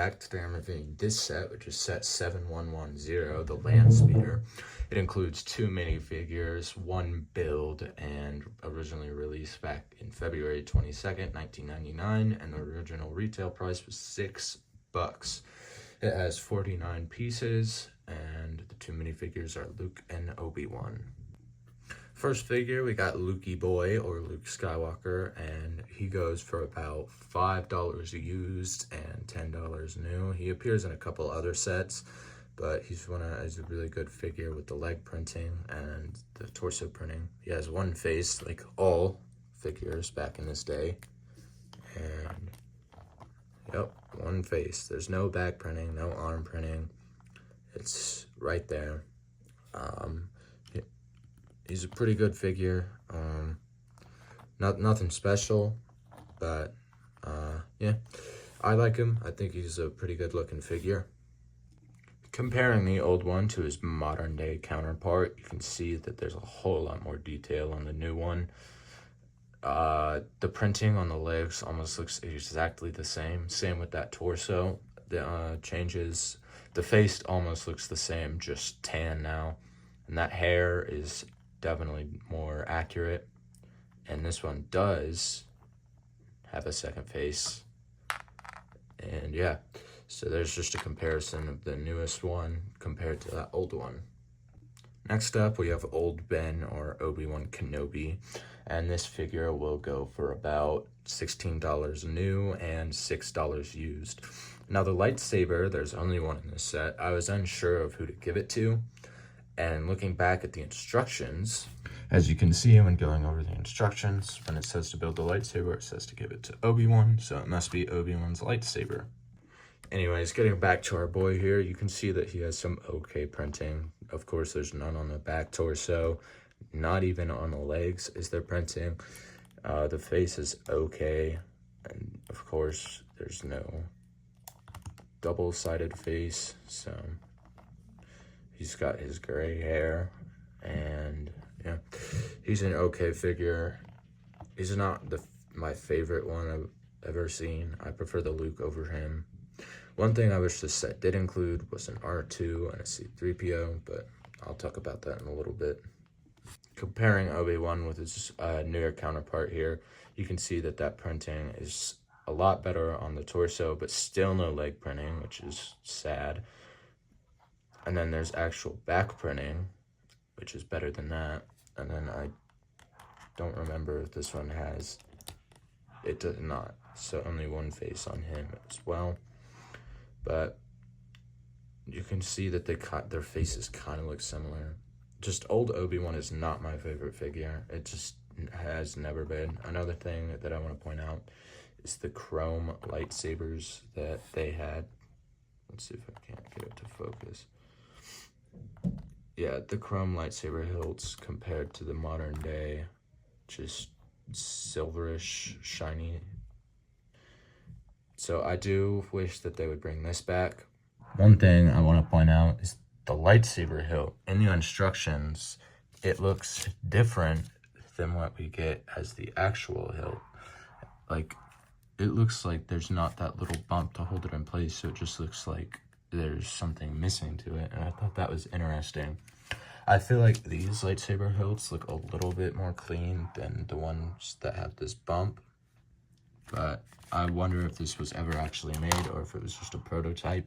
back. Today I'm reviewing this set, which is set 7110, the Land Speeder. It includes 2 minifigures, 1 build, and originally released back in February 22nd, 1999, and the original retail price was $6. It has 49 pieces, and the 2 minifigures are Luke and Obi-Wan. First figure, we got Lukey Boy, or Luke Skywalker, and he goes for about $5 used and $10 new. He appears in a couple other sets, but he's a really good figure with the leg printing and the torso printing. He has one face, like all figures back in this day, and yep, one face. There's no back printing, no arm printing. It's right there. He's a pretty good figure. Nothing special, but yeah, I like him. I think he's a pretty good looking figure. Comparing the old one to his modern day counterpart, you can see that there's a whole lot more detail on the new one. The printing on the legs almost looks exactly the same. Same with that torso. The changes. The face almost looks the same, just tan now. And that hair is definitely more accurate, and this one does have a second face. And yeah, so there's just a comparison of the newest one compared to that old one. Next up, we have Old Ben, or Obi-Wan Kenobi, and this figure will go for about $16 new and $6 used. Now the lightsaber, there's only one in this set. I was unsure of who to give it to, and looking back at the instructions, as you can see when going over the instructions, when it says to build the lightsaber, it says to give it to Obi-Wan, so it must be Obi-Wan's lightsaber. Anyways, getting back to our boy here, you can see that he has some okay printing. Of course, there's none on the back torso, not even on the legs is there printing. The face is okay, and of course, there's no double-sided face, so he's got his gray hair, and yeah, he's an okay figure. He's not my favorite one I've ever seen. I prefer the Luke over him. One thing I wish this set did include was an R2 and a C-3PO, but I'll talk about that in a little bit. Comparing Obi-Wan with his newer counterpart here, you can see that that printing is a lot better on the torso, but still no leg printing, which is sad. And then there's actual back printing, which is better than that. And then I don't remember if this one has, it does not. So only one face on him as well. But you can see that their faces kind of look similar. Just old Obi-Wan is not my favorite figure. It just has never been. Another thing that I want to point out is the chrome lightsabers that they had. Let's see if I can't get it to focus. Yeah, the chrome lightsaber hilts compared to the modern day, just silverish, shiny. So I do wish that they would bring this back. One thing I want to point out is the lightsaber hilt. In the instructions, it looks different than what we get as the actual hilt. Like, it looks like there's not that little bump to hold it in place, so it just looks like there's something missing to it, and I thought that was interesting. I feel like these lightsaber hilts look a little bit more clean than the ones that have this bump, but I wonder if this was ever actually made or if it was just a prototype,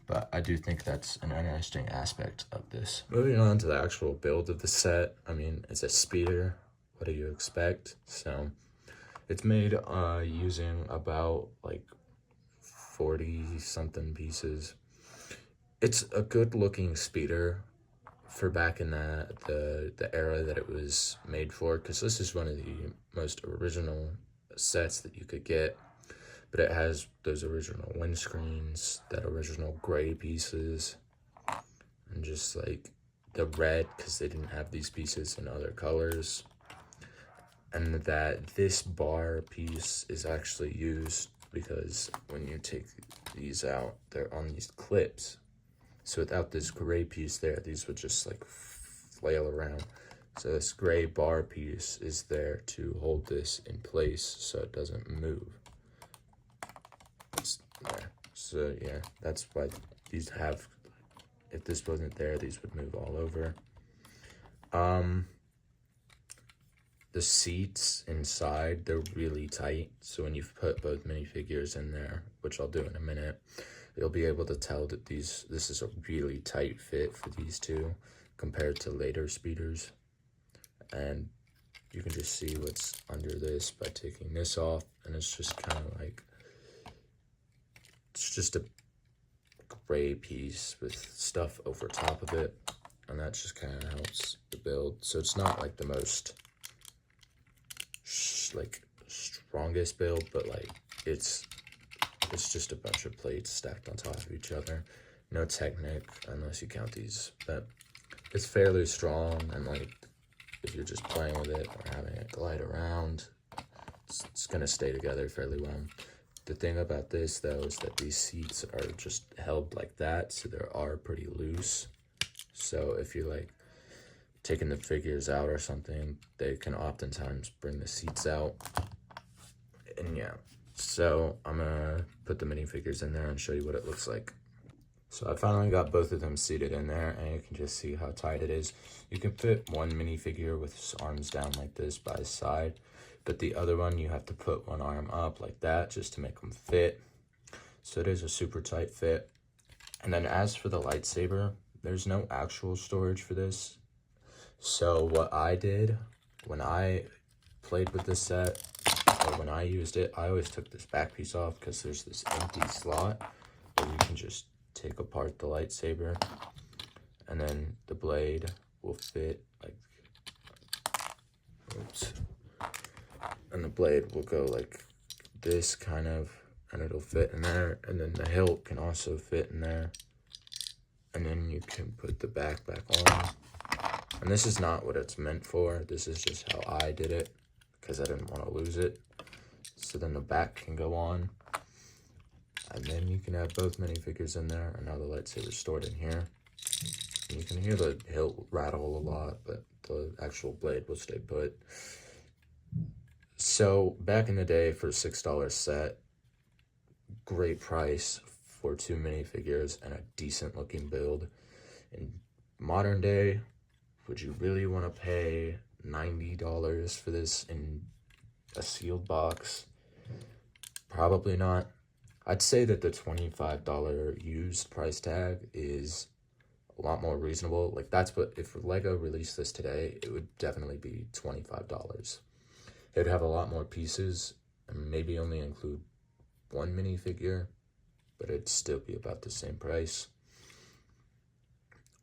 but I do think that's an interesting aspect of this. Moving on to the actual build of the set, I mean, it's a speeder. What do you expect? So it's made using about like 40 something pieces. It's a good looking speeder for back in the era that it was made for, because this is one of the most original sets that you could get. But it has those original windscreens, that original gray pieces, and just like the red, because they didn't have these pieces in other colors. And that this bar piece is actually used because when you take these out, they're on these clips. So without this gray piece there, these would just like flail around. So this gray bar piece is there to hold this in place so it doesn't move. It's there. So yeah, that's why these have, if this wasn't there, these would move all over. The seats inside, they're really tight. So when you put both minifigures in there, which I'll do in a minute, you'll be able to tell that this is a really tight fit for these two compared to later speeders. And you can just see what's under this by taking this off, and it's just kind of like, it's just a gray piece with stuff over top of it, and that just kind of helps the build. So it's not like the most like strongest build, but like it's just a bunch of plates stacked on top of each other. No Technic unless you count these, but it's fairly strong, and like if you're just playing with it or having it glide around, it's gonna stay together fairly well. The thing about this though is that these seats are just held like that, so they are pretty loose. So if you're like taking the figures out or something, they can oftentimes bring the seats out. And yeah, so I'm gonna put the minifigures in there and show you what it looks like. So I finally got both of them seated in there, and you can just see how tight it is. You can fit one minifigure with his arms down like this by his side, but the other one you have to put one arm up like that just to make them fit. So it is a super tight fit. And then as for the lightsaber, there's no actual storage for this. So what I did when I played with this set, or when I used it, I always took this back piece off because there's this empty slot where you can just take apart the lightsaber, and then the blade will fit like, oops, and the blade will go like this kind of, and it'll fit in there, and then the hilt can also fit in there, and then you can put the back on. And this is not what it's meant for. This is just how I did it because I didn't want to lose it. So then the back can go on, and then you can have both minifigures in there, and now the lightsaber's stored in here. And you can hear the hilt rattle a lot, but the actual blade will stay put. So back in the day, for a $6 set, great price for 2 minifigures and a decent looking build. In modern day, would you really want to pay $90 for this in a sealed box? Probably not. I'd say that the $25 used price tag is a lot more reasonable. Like that's what, if Lego released this today, it would definitely be $25. It would have a lot more pieces and maybe only include one minifigure, but it'd still be about the same price.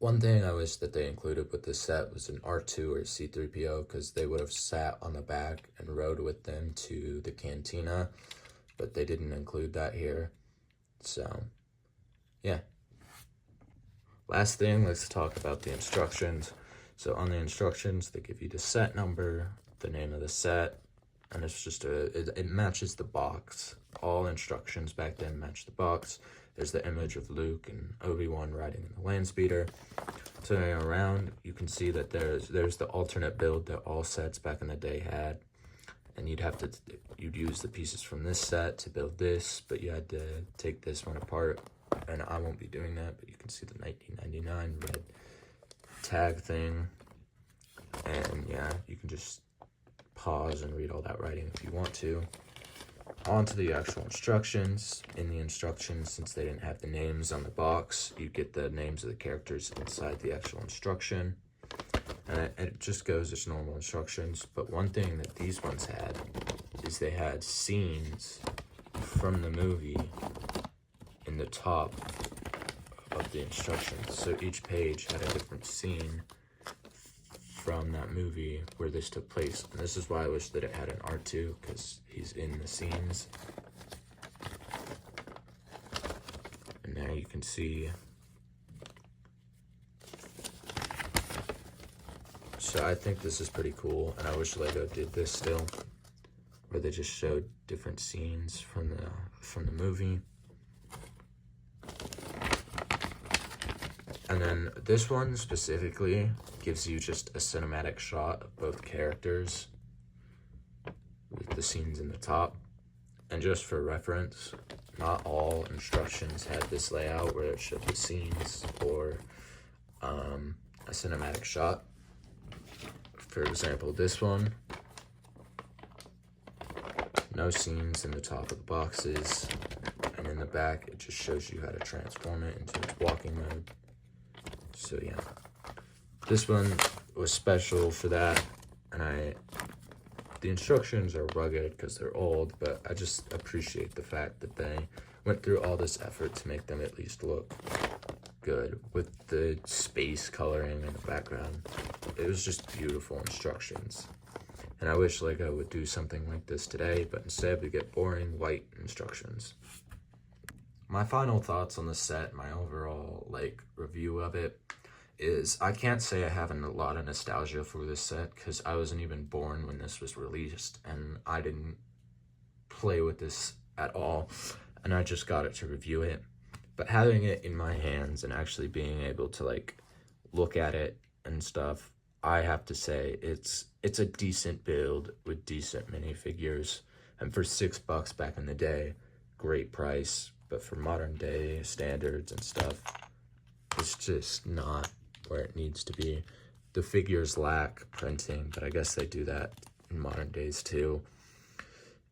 One thing I wish that they included with this set was an R2 or C-3PO, because they would have sat on the back and rode with them to the cantina, but they didn't include that here. So, yeah. Last thing, let's talk about the instructions. So on the instructions, they give you the set number, the name of the set, and it's just it matches the box. All instructions back then match the box. There's the image of Luke and Obi-Wan riding in the land speeder. Turning around, you can see that there's the alternate build that all sets back in the day had, and you'd use the pieces from this set to build this, but you had to take this one apart, and I won't be doing that. But you can see the 1999 red tag thing, and yeah, you can just pause and read all that writing if you want to. On to the actual instructions. In the instructions, since they didn't have the names on the box, you get the names of the characters inside the actual instruction. And it just goes as normal instructions. But one thing that these ones had is they had scenes from the movie in the top of the instructions. So each page had a different scene from that movie where this took place. And this is why I wish that it had an R2, because he's in the scenes. And now you can see. So I think this is pretty cool, and I wish Lego did this still, where they just showed different scenes from the movie. And then this one specifically gives you just a cinematic shot of both characters with the scenes in the top. And just for reference, not all instructions had this layout where it showed the scenes or a cinematic shot. For example, this one, no scenes in the top of the boxes, and in the back it just shows you how to transform it into its walking mode. So yeah, this one was special for that, and the instructions are rugged because they're old, but I just appreciate the fact that they went through all this effort to make them at least look good with the space coloring in the background. It was just beautiful instructions. And I wish LEGO would do something like this today, but instead we get boring white instructions. My final thoughts on the set, my overall review of it, is I can't say I have a lot of nostalgia for this set because I wasn't even born when this was released, and I didn't play with this at all, and I just got it to review it. But having it in my hands and actually being able to look at it and stuff, I have to say it's a decent build with decent minifigures, and for $6 back in the day, great price. But for modern day standards and stuff, it's just not where it needs to be. The figures lack printing, but I guess they do that in modern days too.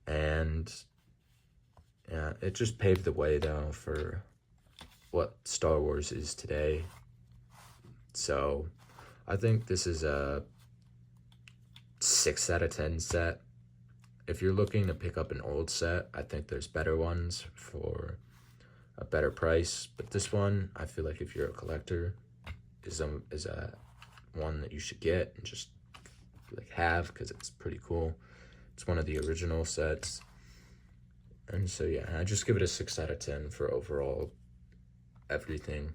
And yeah, it just paved the way though for what Star Wars is today. So I think this is a 6 out of 10 set. If you're looking to pick up an old set, I think there's better ones for a better price. But this one, I feel like if you're a collector, is a one that you should get and just have, because it's pretty cool. It's one of the original sets. And so yeah, I just give it a 6 out of 10 for overall everything.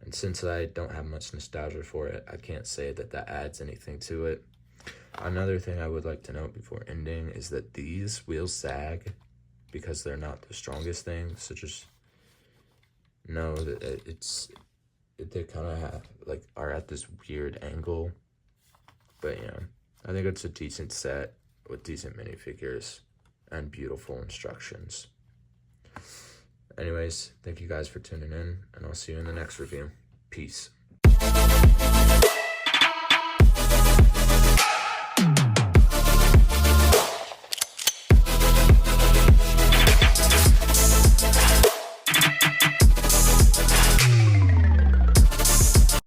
And since I don't have much nostalgia for it, I can't say that adds anything to it. Another thing I would like to note before ending is that these wheels sag because they're not the strongest thing. So just know that they kind of have are at this weird angle. But yeah, I think it's a decent set with decent minifigures and beautiful instructions. Anyways, thank you guys for tuning in, and I'll see you in the next review. Peace.